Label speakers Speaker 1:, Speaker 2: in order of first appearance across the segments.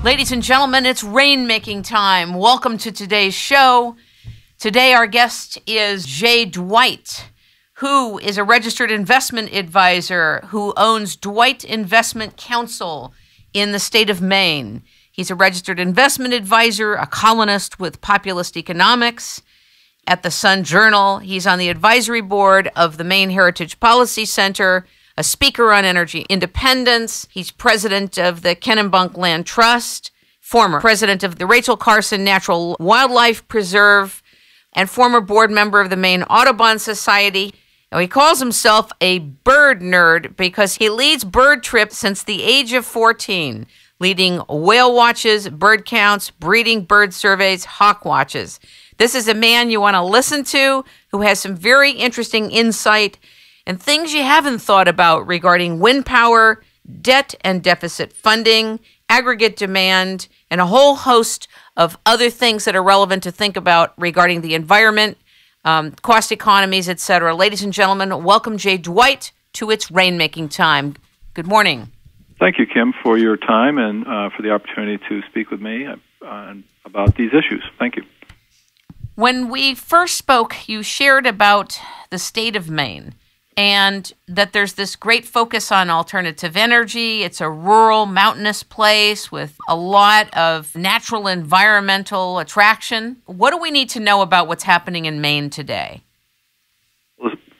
Speaker 1: Ladies and gentlemen, it's rainmaking time. Welcome to today's show. Today our guest is Jay Dwight, who is a registered investment advisor who owns Dwight Investment Counsel in the state of Maine. He's a registered investment advisor, a columnist with Populist Economics at the Sun Journal. He's on the advisory board of the Maine Heritage Policy Center, a speaker on energy independence. He's president of the Kennebunk Land Trust, former president of the Rachel Carson Natural Wildlife Preserve, and former board member of the Maine Audubon Society. Now, he calls himself a bird nerd because he leads bird trips since the age of 14, leading whale watches, bird counts, breeding bird surveys, hawk watches. This is a man you want to listen to who has some very interesting insight and things you haven't thought about regarding wind power, debt and deficit funding, aggregate demand, and a whole host of other things that are relevant to think about regarding the environment, cost economies, etc. Ladies and gentlemen, welcome Jay Dwight to It's Rainmaking Time. Good morning.
Speaker 2: Thank you, Kim, for your time and for the opportunity to speak with me about these issues. Thank you.
Speaker 1: When we first spoke, you shared about the state of Maine and that there's this great focus on alternative energy. It's a rural, mountainous place with a lot of natural environmental attraction. What do we need to know about what's happening in Maine today?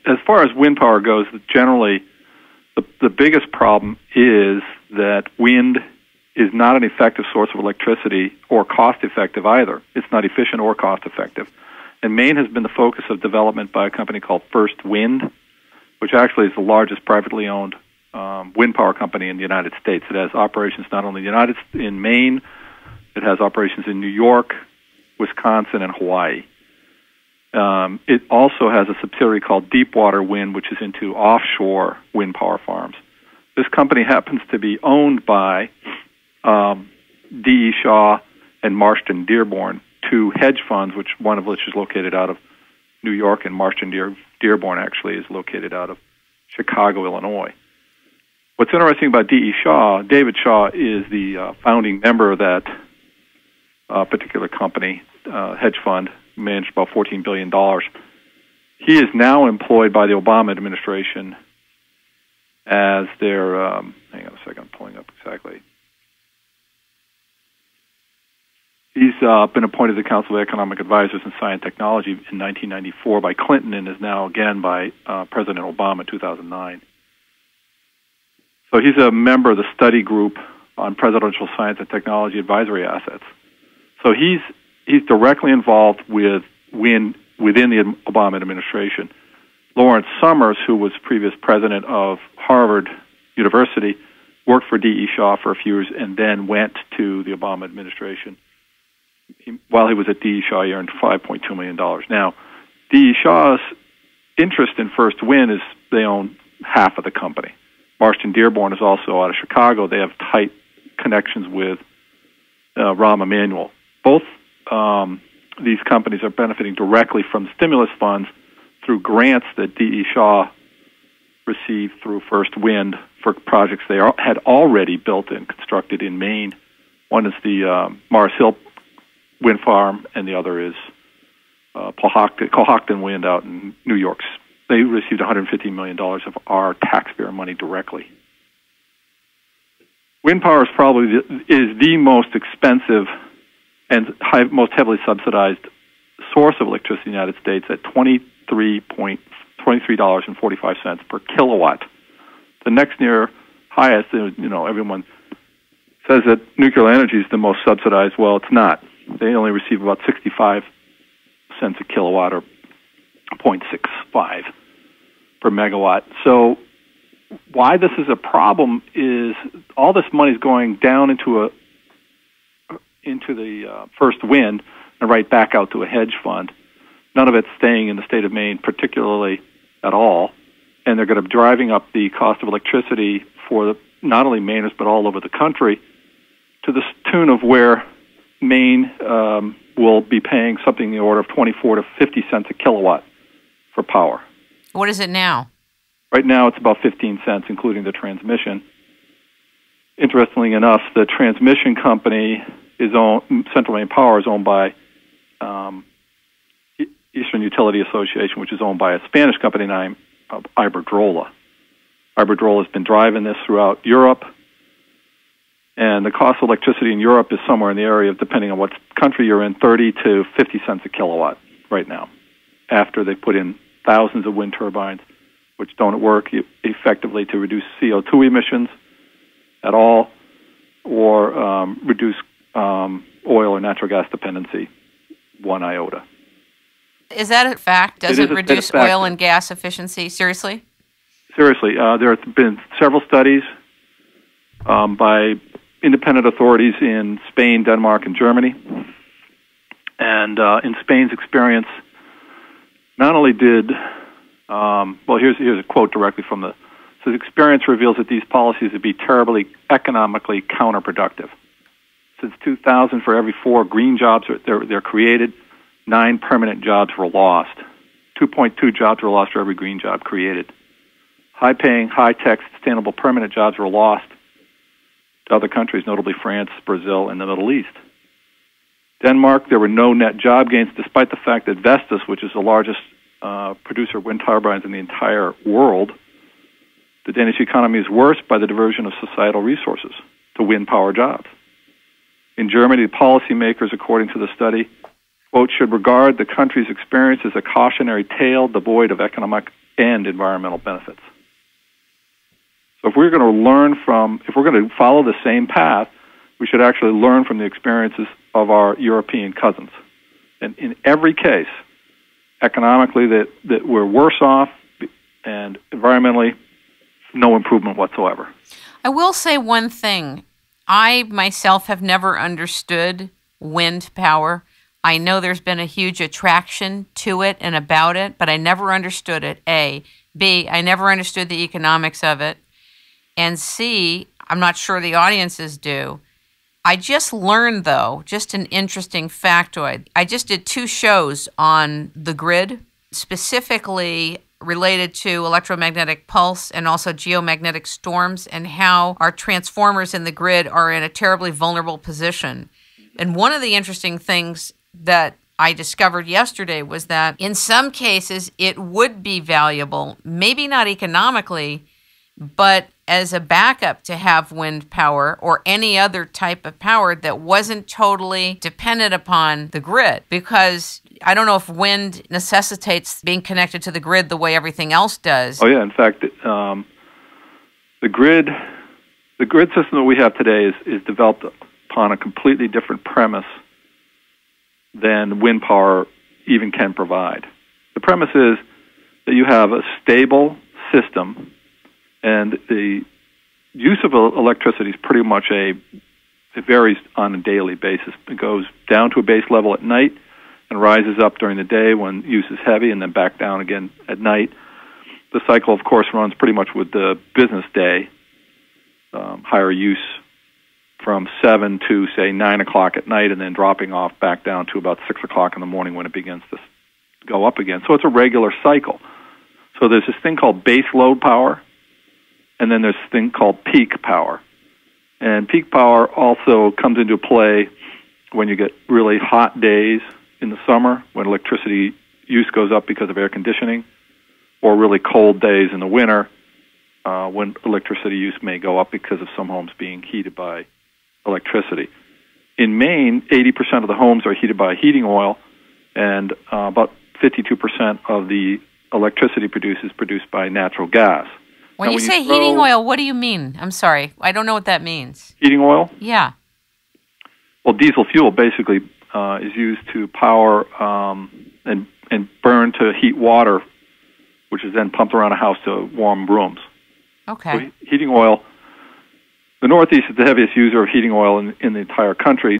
Speaker 2: As far as wind power goes, generally, the biggest problem is that wind is not an effective source of electricity or cost-effective either. It's not efficient or cost-effective. And Maine has been the focus of development by a company called First Wind, which actually is the largest privately owned wind power company in the United States. It has operations not only in Maine, it has operations in New York, Wisconsin, and Hawaii. It also has a subsidiary called Deepwater Wind, which is into offshore wind power farms. This company happens to be owned by D.E. Shaw and Marston Dearborn, two hedge funds, one of which is located out of New York, and Marston Dearborn actually is located out of Chicago, Illinois. What's interesting about D.E. Shaw, David Shaw is the founding member of that particular company, hedge fund, managed about $14 billion. He is now employed by the Obama administration as their, hang on a second, I'm pulling up exactly. He's been appointed to the Council of Economic Advisors in Science and Technology in 1994 by Clinton and is now again by President Obama in 2009. So he's a member of the study group on presidential science and technology advisory assets. So he's directly involved with wind within the Obama administration. Lawrence Summers, who was previous president of Harvard University, worked for D.E. Shaw for a few years and then went to the Obama administration. While he was at D.E. Shaw, he earned $5.2 million. Now, D.E. Shaw's interest in First Wind is they own half of the company. Marston Dearborn is also out of Chicago. They have tight connections with Rahm Emanuel. Both these companies are benefiting directly from stimulus funds through grants that D.E. Shaw received through First Wind for projects they had already built and constructed in Maine. One is the Mars Hill wind farm, and the other is Cohocton Wind out in New York. They received $150 million of our taxpayer money directly. Wind power is probably the most expensive and most heavily subsidized source of electricity in the United States at $23.45 per kilowatt. The next near highest, everyone says that nuclear energy is the most subsidized. Well, it's not. They only receive about 65 cents a kilowatt, or 0.65 per megawatt. So why this is a problem is all this money is going down into the First Wind and right back out to a hedge fund. None of it's staying in the state of Maine particularly at all, and they're going to be driving up the cost of electricity for not only Mainers but all over the country to the tune of where Maine will be paying something in the order of 24 to 50 cents a kilowatt for power.
Speaker 1: What is it now?
Speaker 2: Right now it's about 15 cents, including the transmission. interestingly enough, the transmission company Central Maine Power is owned by Eastern Utility Association, which is owned by a Spanish company named Iberdrola. Iberdrola has been driving this throughout Europe, and the cost of electricity in Europe is somewhere in the area of, depending on what country you're in, 30 to 50 cents a kilowatt right now, after they put in thousands of wind turbines, which don't work effectively to reduce CO2 emissions at all, or reduce oil or natural gas dependency one iota.
Speaker 1: Is that a fact? Does it reduce oil and gas efficiency? Seriously?
Speaker 2: Seriously. There have been several studies by independent authorities in Spain, Denmark, and Germany. And in Spain's experience, not only did, here's a quote directly from the experience reveals that these policies would be terribly economically counterproductive. Since 2000, for every 4 green jobs they're created, 9 permanent jobs were lost. 2.2 jobs were lost for every green job created. High-paying, high-tech, sustainable permanent jobs were lost to other countries, notably France, Brazil, and the Middle East. Denmark, there were no net job gains, despite the fact that Vestas, which is the largest producer of wind turbines in the entire world, the Danish economy is worse by the diversion of societal resources to wind power jobs. In Germany, the policymakers, according to the study, quote, should regard the country's experience as a cautionary tale devoid of economic and environmental benefits. So if we're going to follow the same path, we should actually learn from the experiences of our European cousins. And in every case, economically, that we're worse off, and environmentally, no improvement whatsoever.
Speaker 1: I will say one thing. I myself have never understood wind power. I know there's been a huge attraction to it and about it, but I never understood it, A. B, I never understood the economics of it. And C, I'm not sure the audiences do. I just learned, though, just an interesting factoid. I just did 2 shows on the grid, specifically related to electromagnetic pulse and also geomagnetic storms, and how our transformers in the grid are in a terribly vulnerable position. And one of the interesting things that I discovered yesterday was that in some cases it would be valuable, maybe not economically, but as a backup to have wind power or any other type of power that wasn't totally dependent upon the grid. Because I don't know if wind necessitates being connected to the grid the way everything else does.
Speaker 2: Oh, yeah. In fact, the grid system that we have today is developed upon a completely different premise than wind power even can provide. The premise is that you have a stable system, and the use of electricity is pretty much it varies on a daily basis. It goes down to a base level at night and rises up during the day when use is heavy, and then back down again at night. The cycle, of course, runs pretty much with the business day, higher use from 7 to, say, 9 o'clock at night, and then dropping off back down to about 6 o'clock in the morning when it begins to go up again. So it's a regular cycle. So there's this thing called base load power, and then there's this thing called peak power. And peak power also comes into play when you get really hot days in the summer, when electricity use goes up because of air conditioning, or really cold days in the winter, when electricity use may go up because of some homes being heated by electricity. In Maine, 80% of the homes are heated by heating oil, and about 52% of the electricity produced is produced by natural gas.
Speaker 1: When you say heating oil, what do you mean? I'm sorry. I don't know what that means.
Speaker 2: Heating oil?
Speaker 1: Yeah.
Speaker 2: Well, diesel fuel basically is used to power and burn to heat water, which is then pumped around a house to warm rooms.
Speaker 1: Okay.
Speaker 2: So heating oil, the Northeast is the heaviest user of heating oil in the entire country.